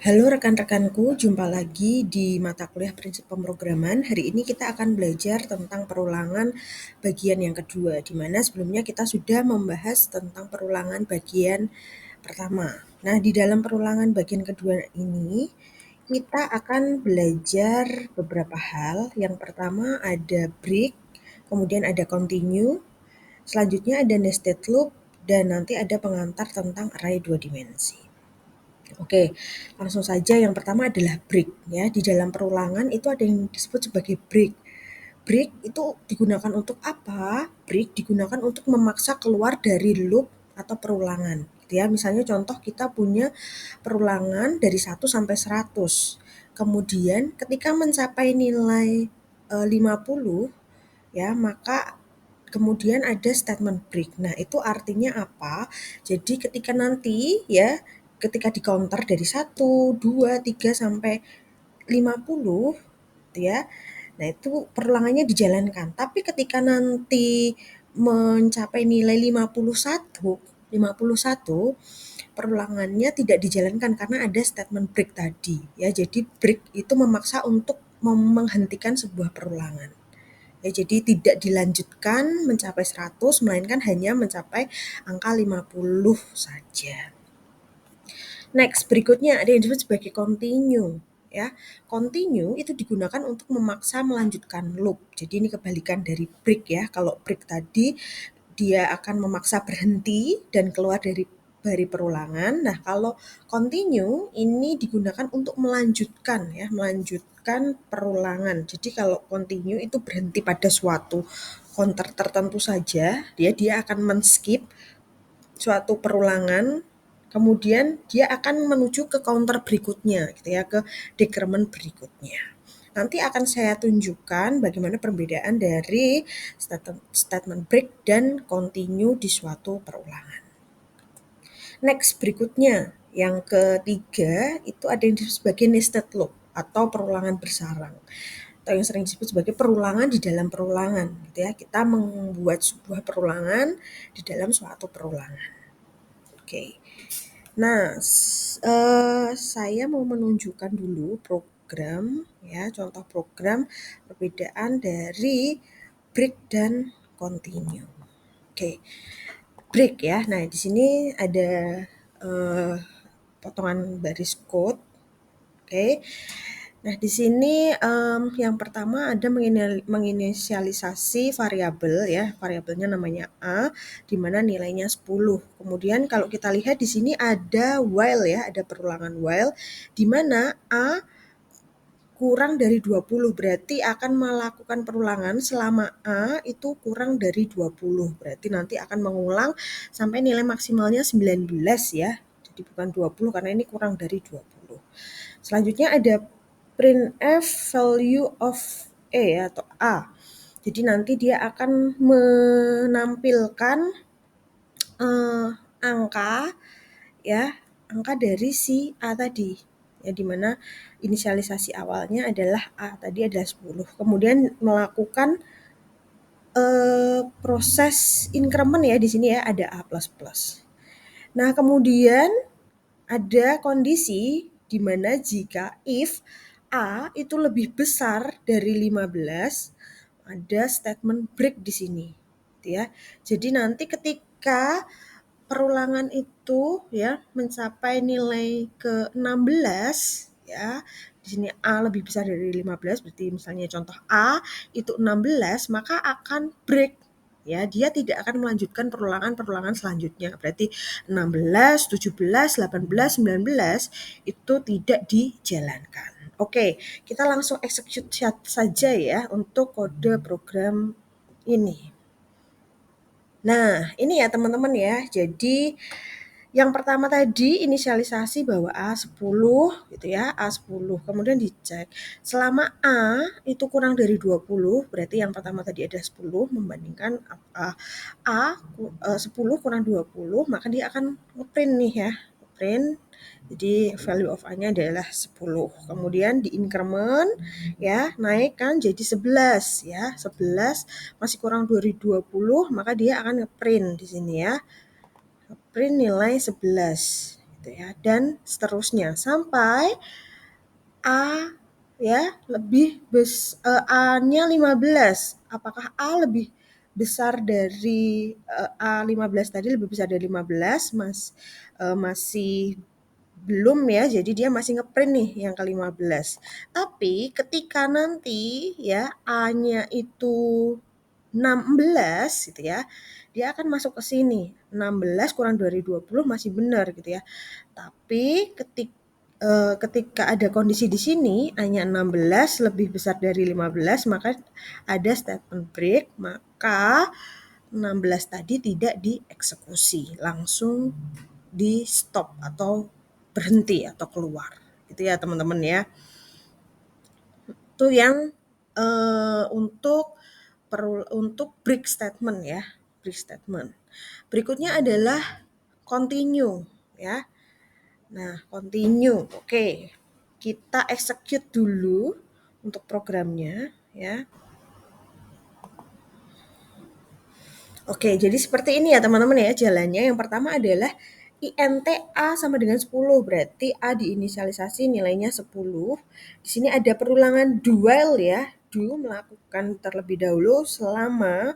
Halo rekan-rekanku, jumpa lagi di mata kuliah prinsip pemrograman. Hari ini kita akan belajar tentang perulangan bagian yang kedua, di mana sebelumnya kita sudah membahas tentang perulangan bagian pertama. Nah, di dalam perulangan bagian kedua ini, kita akan belajar beberapa hal. Yang pertama ada break, kemudian ada continue, selanjutnya ada nested loop, dan nanti ada pengantar tentang array dua dimensi. Oke, langsung saja yang pertama adalah break ya. Di dalam perulangan itu ada yang disebut sebagai break. Break itu digunakan untuk apa? Break digunakan untuk memaksa keluar dari loop atau perulangan. Gitu ya. Misalnya contoh kita punya perulangan dari 1 sampai 100. Kemudian ketika mencapai nilai 50 ya, maka kemudian ada statement break. Nah, itu artinya apa? Jadi ketika nanti ya, ketika di counter dari 1, 2, 3 sampai 50 gitu ya. Nah, itu perulangannya dijalankan. Tapi ketika nanti mencapai nilai 51 perulangannya tidak dijalankan karena ada statement break tadi ya. Jadi break itu memaksa untuk menghentikan sebuah perulangan. Ya, jadi tidak dilanjutkan mencapai 100 melainkan hanya mencapai angka 50 saja. Next, berikutnya ada yang disebut sebagai continue. Ya, continue itu digunakan untuk memaksa melanjutkan loop. Jadi ini kebalikan dari break ya. Kalau break tadi dia akan memaksa berhenti dan keluar dari perulangan. Nah, kalau continue ini digunakan untuk melanjutkan ya, melanjutkan perulangan. Jadi kalau continue itu berhenti pada suatu counter tertentu saja, dia akan men-skip suatu perulangan, kemudian dia akan menuju ke counter berikutnya gitu ya, ke decrement berikutnya. Nanti akan saya tunjukkan bagaimana perbedaan dari statement break dan continue di suatu perulangan. Next, berikutnya yang ketiga itu ada yang disebut sebagai nested loop atau perulangan bersarang, atau yang sering disebut sebagai perulangan di dalam perulangan gitu ya. Kita membuat sebuah perulangan di dalam suatu perulangan. Oke. Nah, saya mau menunjukkan dulu program ya, contoh program perbedaan dari break dan continue. Oke, break ya. Nah, di sini ada potongan baris code. Oke. Nah, di sini yang pertama ada menginisialisasi variabel ya, variabelnya namanya A, di mana nilainya 10. Kemudian kalau kita lihat di sini ada while ya, ada perulangan while, di mana A kurang dari 20, berarti akan melakukan perulangan selama A itu kurang dari 20, berarti nanti akan mengulang sampai nilai maksimalnya 19 ya, jadi bukan 20 karena ini kurang dari 20. Selanjutnya ada printf value of A atau A. Jadi nanti dia akan menampilkan angka ya, angka dari si A tadi. Ya, di mana inisialisasi awalnya adalah A, tadi adalah 10. Kemudian melakukan proses increment ya, di sini ya ada A++. Nah, kemudian ada kondisi di mana jika if A itu lebih besar dari 15, ada statement break di sini, gitu ya. Jadi nanti ketika perulangan itu ya mencapai nilai ke-16 ya, di sini A lebih besar dari 15, berarti misalnya contoh A itu 16, maka akan break. Ya, dia tidak akan melanjutkan perulangan-perulangan selanjutnya. Berarti 16, 17, 18, 19 itu tidak dijalankan. Oke, kita langsung execute saja ya untuk kode program ini. Nah, ini ya teman-teman ya. Jadi yang pertama tadi inisialisasi bahwa A10 gitu ya, A10. Kemudian dicek selama A itu kurang dari 20, berarti yang pertama tadi ada 10 membandingkan A 10 kurang 20, maka dia akan ngeprint nih ya. Print. Jadi value of A-nya adalah 10. Kemudian di increment ya, naik kan jadi 11 ya. 11 masih kurang dari 20, maka dia akan ngeprint di sini ya. Print nilai 11 gitu gitu ya, dan seterusnya sampai A ya A-nya 15. Apakah A lebih besar dari A 15 tadi lebih besar dari 15? Masih belum ya, jadi dia masih ngeprint nih yang ke-15. Tapi ketika nanti ya A-nya itu 16 gitu ya, dia akan masuk ke sini. 16 kurang dari 20 masih benar gitu ya. Tapi ketika ada kondisi di sini A-nya 16 lebih besar dari 15, maka ada statement break, maka 16 tadi tidak dieksekusi, langsung di stop atau berhenti atau keluar. Gitu ya teman-teman ya. Itu yang untuk break statement ya, break statement. Berikutnya adalah continue ya. Nah, continue. Oke. Kita execute dulu untuk programnya ya. Oke, jadi seperti ini ya teman-teman ya jalannya. Yang pertama adalah INT A sama dengan 10, berarti A diinisialisasi nilainya 10. Di sini ada perulangan do while ya, do melakukan terlebih dahulu selama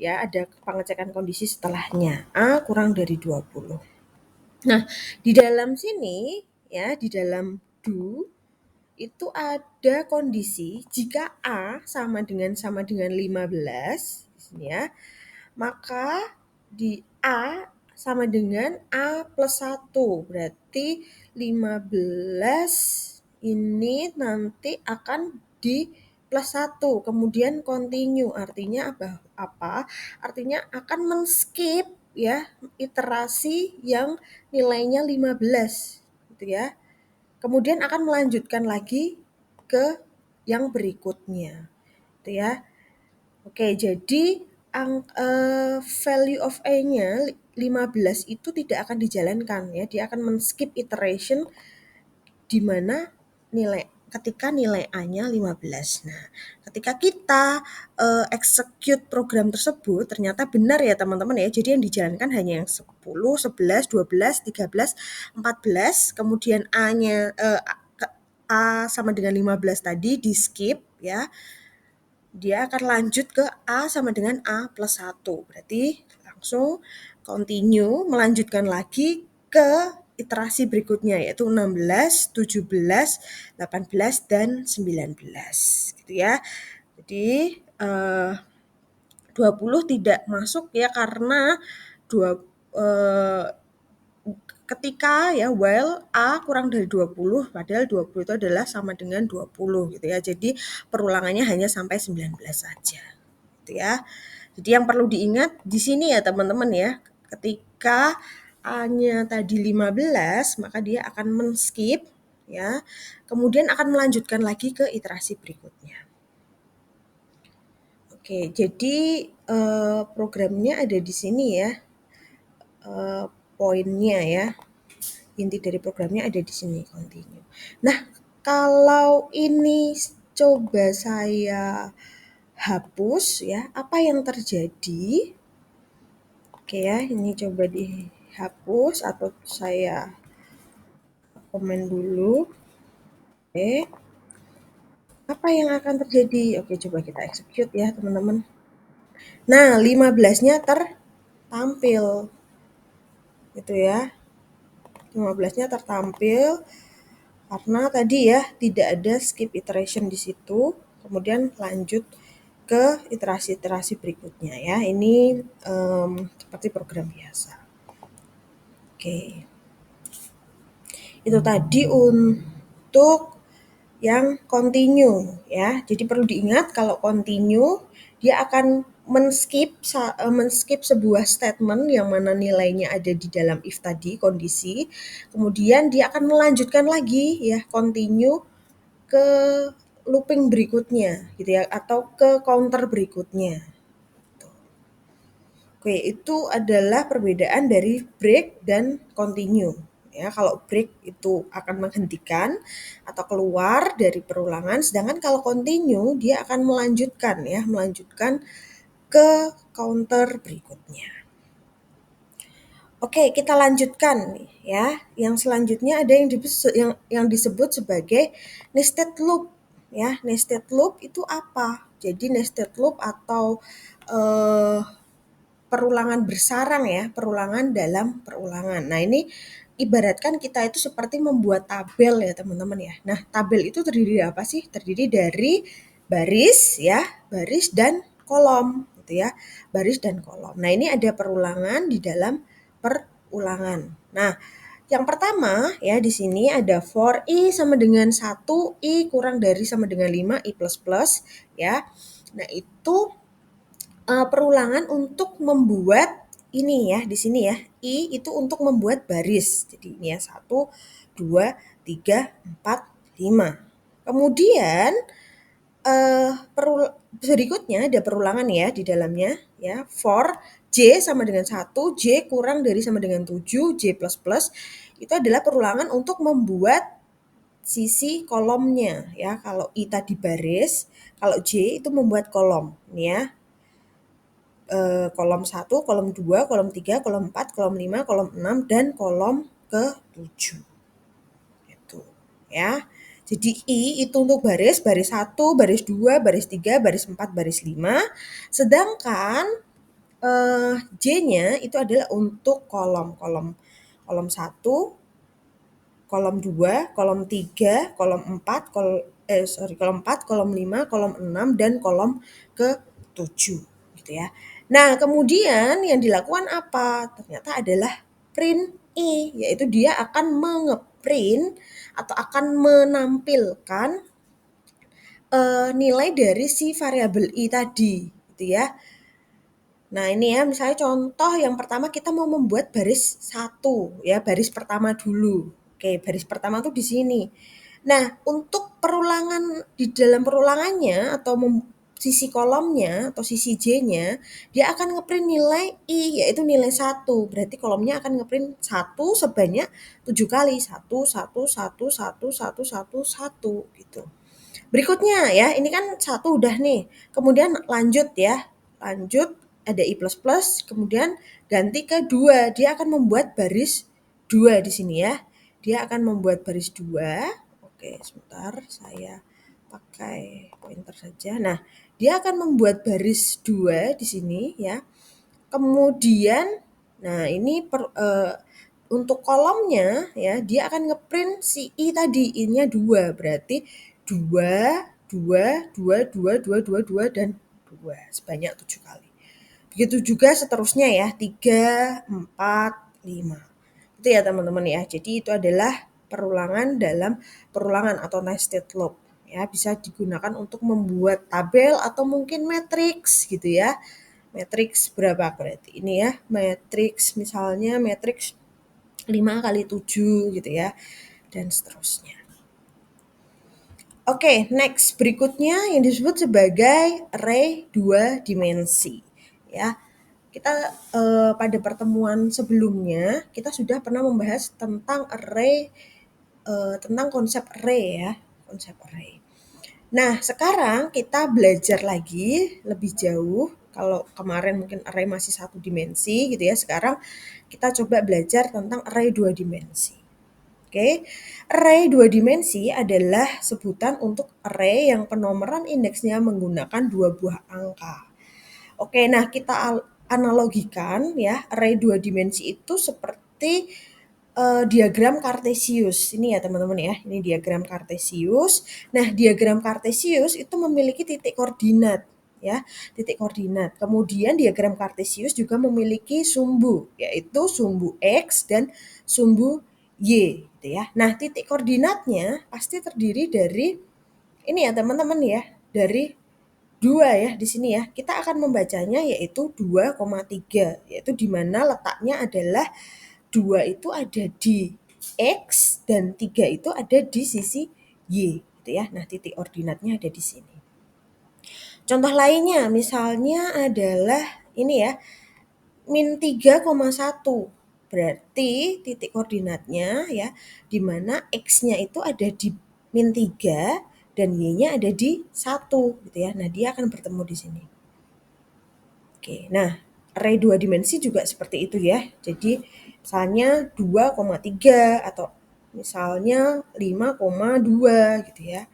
ya ada pengecekan kondisi setelahnya A kurang dari 20. Nah, di dalam sini ya, di dalam do itu ada kondisi jika A sama dengan 15 di sini ya, maka di A sama dengan A plus 1. Berarti 15 ini nanti akan di plus 1. Kemudian continue. Artinya apa? Artinya akan men-skip ya iterasi yang nilainya 15 gitu ya. Kemudian akan melanjutkan lagi ke yang berikutnya. Gitu ya. Oke, jadi value of A-nya 15 itu tidak akan dijalankan ya. Dia akan men-skip iteration di mana ketika nilai A-nya 15. Nah, ketika kita execute program tersebut ternyata benar ya teman-teman ya. Jadi yang dijalankan hanya yang 10, 11, 12, 13, 14, kemudian A sama dengan 15 tadi di skip ya. Dia akan lanjut ke A sama dengan A plus 1. Berarti langsung continue melanjutkan lagi ke iterasi berikutnya yaitu 16, 17, 18, dan 19 gitu ya. Jadi 20 tidak masuk ya karena ketika ya while A kurang dari 20, padahal 20 itu adalah sama dengan 20 gitu ya. Jadi perulangannya hanya sampai 19 saja. Gitu ya. Jadi yang perlu diingat di sini ya teman-teman ya, ketika A-nya tadi 15, maka dia akan men-skip ya. Kemudian akan melanjutkan lagi ke iterasi berikutnya. Oke, jadi programnya ada di sini ya. Poinnya ya. Inti dari programnya ada di sini, continue. Nah, kalau ini coba saya hapus ya, apa yang terjadi? Oke ya, ini coba dihapus atau saya komen dulu. Oke. Apa yang akan terjadi? Oke, coba kita execute ya, teman-teman. Nah, 15-nya tertampil. Gitu ya. 15-nya tertampil karena tadi ya tidak ada skip iteration di situ. Kemudian lanjut ke iterasi-iterasi berikutnya ya. Ini seperti program biasa. Oke. Itu tadi untuk yang continue ya. Jadi perlu diingat kalau continue dia akan men-skip sebuah statement yang mana nilainya ada di dalam if tadi kondisi. Kemudian dia akan melanjutkan lagi ya continue ke looping berikutnya gitu ya atau ke counter berikutnya. Oke, itu adalah perbedaan dari break dan continue. Ya, kalau break itu akan menghentikan atau keluar dari perulangan, sedangkan kalau continue dia akan melanjutkan ya, melanjutkan ke counter berikutnya. Oke, kita lanjutkan nih ya. Yang selanjutnya ada yang disebut sebagai nested loop ya. Nested loop itu apa? Jadi nested loop atau eh, perulangan bersarang ya, perulangan dalam perulangan. Nah, ini ibaratkan kita itu seperti membuat tabel ya, teman-teman ya. Nah, tabel itu terdiri dari apa sih? Terdiri dari baris ya, baris dan kolom gitu ya. Baris dan kolom. Nah, ini ada perulangan di dalam perulangan. Nah, yang pertama ya di sini ada for i sama dengan 1, i kurang dari sama dengan 5, i plus plus ya. Nah, itu perulangan untuk membuat ini ya, di sini ya, I itu untuk membuat baris. Jadi ini ya, 1, 2, 3, 4, 5. Kemudian berikutnya ada perulangan ya di dalamnya ya, for J sama dengan 1, J kurang dari sama dengan 7, J plus plus itu adalah perulangan untuk membuat sisi kolomnya ya. Kalau I tadi baris, kalau J itu membuat kolom. Ini ya, kolom 1, kolom 2, kolom 3, kolom 4, kolom 5, kolom 6, dan kolom ke-7. Gitu, ya. Jadi I itu untuk baris, baris 1, baris 2, baris 3, baris 4, baris 5. Sedangkan J-nya itu adalah untuk kolom. Kolom 1, kolom 2, kolom 3, kolom 4, kolom 4, kolom 5, kolom 6, dan kolom ke-7 gitu ya. Nah, kemudian yang dilakukan apa? Ternyata adalah print I, yaitu dia akan mengeprint atau akan menampilkan nilai dari si variabel I tadi gitu ya. Nah, ini ya, misalnya contoh yang pertama kita mau membuat baris 1 ya, baris pertama dulu. Oke, baris pertama tuh di sini. Nah, untuk perulangan di dalam perulangannya atau sisi kolomnya atau sisi J-nya, dia akan ngeprint nilai I, yaitu nilai 1. Berarti kolomnya akan ngeprint 1 sebanyak 7 kali. 1, 1, 1, 1, 1, 1, 1 gitu. Berikutnya ya, ini kan 1 udah nih. Kemudian lanjut ya. Lanjut ada I++, kemudian ganti ke 2. Dia akan membuat baris 2 di sini ya. Dia akan membuat baris 2. Oke, sebentar saya pakai pointer saja. Nah, dia akan membuat baris 2 di sini ya. Kemudian nah ini untuk kolomnya ya, dia akan ngeprint si I tadi, I-nya 2. Berarti 2, 2, 2, 2, 2, 2, 2, dan 2 sebanyak 7 kali. Begitu juga seterusnya ya, 3, 4, 5. Itu ya teman-teman ya. Jadi itu adalah perulangan dalam perulangan atau nested loop. Ya, bisa digunakan untuk membuat tabel atau mungkin matriks gitu ya. Matriks berapa berarti? Ini ya, matriks misalnya matriks 5 kali 7 gitu ya, dan seterusnya. Oke, next berikutnya yang disebut sebagai array 2 dimensi. Ya, kita pada pertemuan sebelumnya kita sudah pernah membahas tentang array, tentang konsep array ya, konsep array. Nah, sekarang kita belajar lagi lebih jauh. Kalau kemarin mungkin array masih 1 dimensi gitu ya, sekarang kita coba belajar tentang array 2 dimensi. Oke, array 2 dimensi adalah sebutan untuk array yang penomoran indeksnya menggunakan 2 buah angka. Oke, nah kita analogikan ya, array 2 dimensi itu seperti diagram Kartesius. Ini ya teman-teman ya, ini diagram Kartesius. Nah, diagram Kartesius itu memiliki titik koordinat ya, titik koordinat. Kemudian diagram Kartesius juga memiliki sumbu, yaitu sumbu X dan sumbu Y gitu ya. Nah, titik koordinatnya pasti terdiri dari ini ya teman-teman ya, dari 2 ya di sini ya. Kita akan membacanya yaitu 2,3, yaitu di mana letaknya adalah 2 itu ada di X dan 3 itu ada di sisi Y gitu ya. Nah, titik ordinatnya ada di sini. Contoh lainnya misalnya adalah ini ya, min 3,1. Berarti titik koordinatnya ya, di mana X-nya itu ada di min 3 dan Y-nya ada di 1 gitu ya. Nah, dia akan bertemu di sini. Oke, nah array 2 dimensi juga seperti itu ya. Jadi misalnya 2,3 atau misalnya 5,2 gitu ya.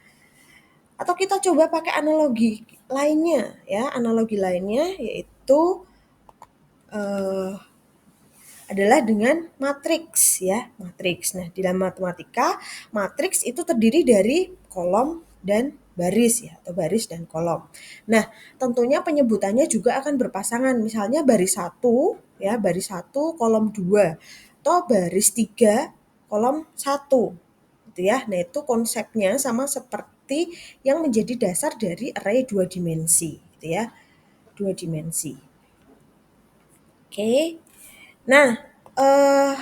Atau kita coba pakai analogi lainnya ya, analogi lainnya yaitu eh, adalah dengan matriks ya, matriks. Nah, di dalam matematika, matriks itu terdiri dari kolom dan baris ya, atau baris dan kolom. Nah, tentunya penyebutannya juga akan berpasangan. Misalnya baris 1 ya, baris 1 kolom 2 atau baris 3 kolom 1 gitu ya. Nah, itu konsepnya sama seperti yang menjadi dasar dari array dua dimensi gitu ya. Dua dimensi. Oke. Nah, eh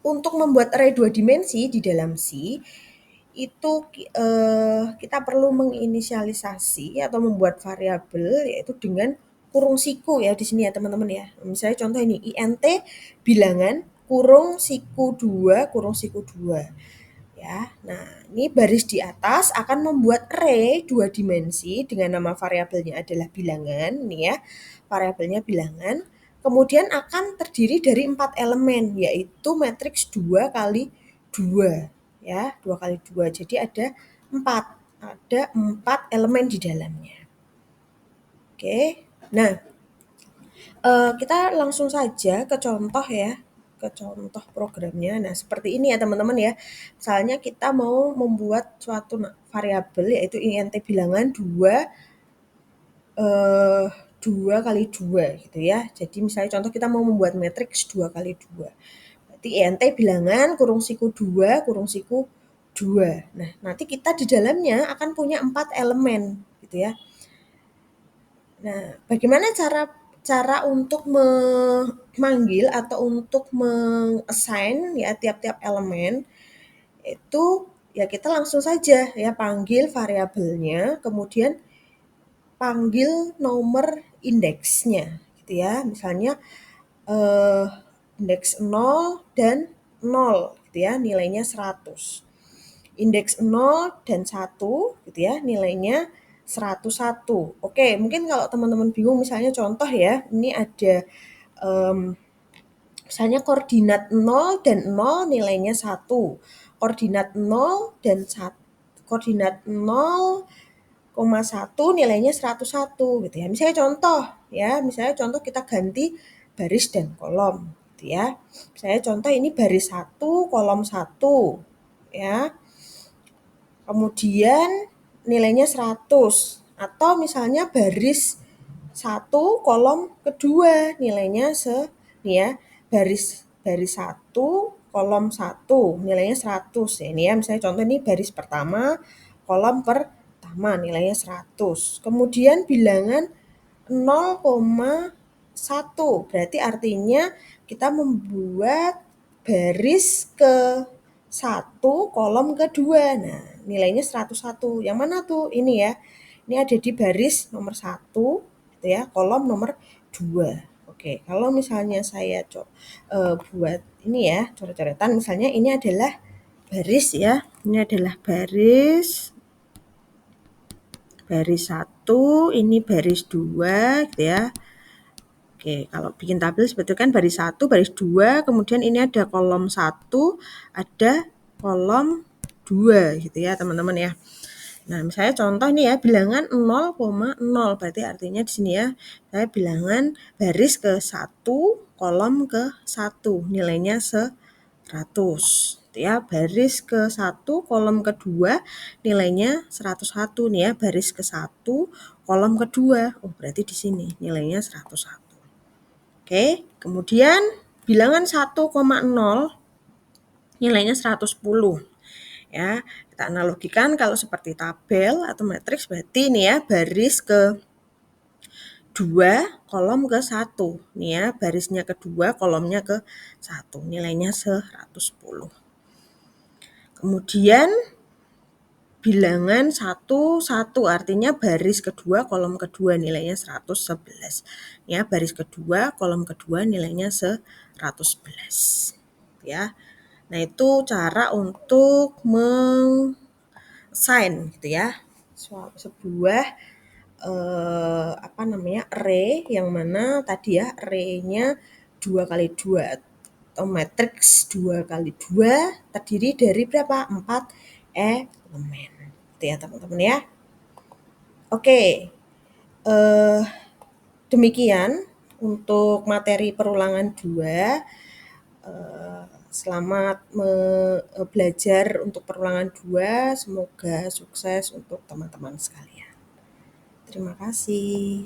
untuk membuat array dua dimensi di dalam C, itu kita perlu menginisialisasi atau membuat variabel yaitu dengan kurung siku ya di sini ya teman-teman ya. Misalnya contoh ini int bilangan kurung siku 2 kurung siku 2 ya. Nah, ini baris di atas akan membuat array dua dimensi dengan nama variabelnya adalah bilangan nih ya. Variabelnya bilangan. Kemudian akan terdiri dari 4 elemen yaitu matriks 2 kali 2 ya, 2 kali 2. Jadi ada 4. Ada 4 elemen di dalamnya. Oke. Nah, kita langsung saja ke contoh ya, ke contoh programnya. Nah, seperti ini ya teman-teman ya. Misalnya kita mau membuat suatu variabel yaitu int bilangan 2 eh 2 kali 2 gitu ya. Jadi misalnya contoh kita mau membuat matriks 2 kali 2. Berarti int bilangan kurung siku 2 kurung siku 2. Nah, nanti kita di dalamnya akan punya 4 elemen gitu ya. Nah, bagaimana cara cara untuk memanggil atau untuk meng-assign ya tiap-tiap elemen itu ya kita langsung saja ya panggil variabelnya, kemudian panggil nomor indeksnya gitu ya. Misalnya eh, indeks 0 dan 0 gitu ya, nilainya 100. Indeks 0 dan 1 gitu ya, nilainya 101. Oke, mungkin kalau teman-teman bingung misalnya contoh ya, ini ada em, misalnya koordinat 0 dan 0 nilainya 1. Koordinat 0 dan 1, koordinat 0,1 nilainya 101 gitu ya. Misalnya contoh ya, misalnya contoh kita ganti baris dan kolom gitu ya. Misalnya contoh ini baris 1 kolom 1 ya. Kemudian nilainya 100 atau misalnya baris 1 kolom kedua nilainya nih ya, baris baris 1 kolom 1 nilainya 100 ya. Ini ya misalnya contoh ini baris pertama kolom pertama nilainya 100. Kemudian bilangan 0,1 berarti artinya kita membuat baris ke 1 kolom kedua. Nah, nilainya 101. Yang mana tuh? Ini ya. Ini ada di baris nomor 1 gitu ya, kolom nomor 2. Oke, kalau misalnya saya buat ini ya, coret-coretan misalnya ini adalah baris ya. Ini adalah baris baris 1, ini baris 2 gitu ya. Oke, kalau bikin tabel sebetulnya kan baris 1, baris 2, kemudian ini ada kolom 1, ada kolom 2 gitu ya teman-teman ya. Nah, misalnya contoh ini ya, bilangan 0,0 berarti artinya di sini ya, saya bilangan baris ke 1, kolom ke 1, nilainya 100. Gitu ya, baris ke 1, kolom kedua, nilainya 101 nih ya, baris ke 1, kolom kedua. Oh, berarti di sini nilainya 101. Oke, kemudian bilangan 1,0 nilainya 110. Ya, kita analogikan kalau seperti tabel atau matriks berarti ini ya baris ke 2, kolom ke 1. Nih ya, barisnya kedua, kolomnya ke 1. Nilainya 110. Kemudian bilangan 1, 1 artinya baris kedua, kolom kedua nilainya 111. Ya, baris kedua, kolom kedua nilainya 111. Ya. Nah, itu cara untuk meng-assign gitu ya. Sebuah array yang mana tadi ya array-nya 2 kali 2 atau matriks 2 kali 2 terdiri dari berapa? 4 elemen. Itu ya teman-teman ya. Oke, demikian untuk materi perulangan 2. Selamat belajar untuk perulangan 2. Semoga sukses untuk teman-teman sekalian. Terima kasih.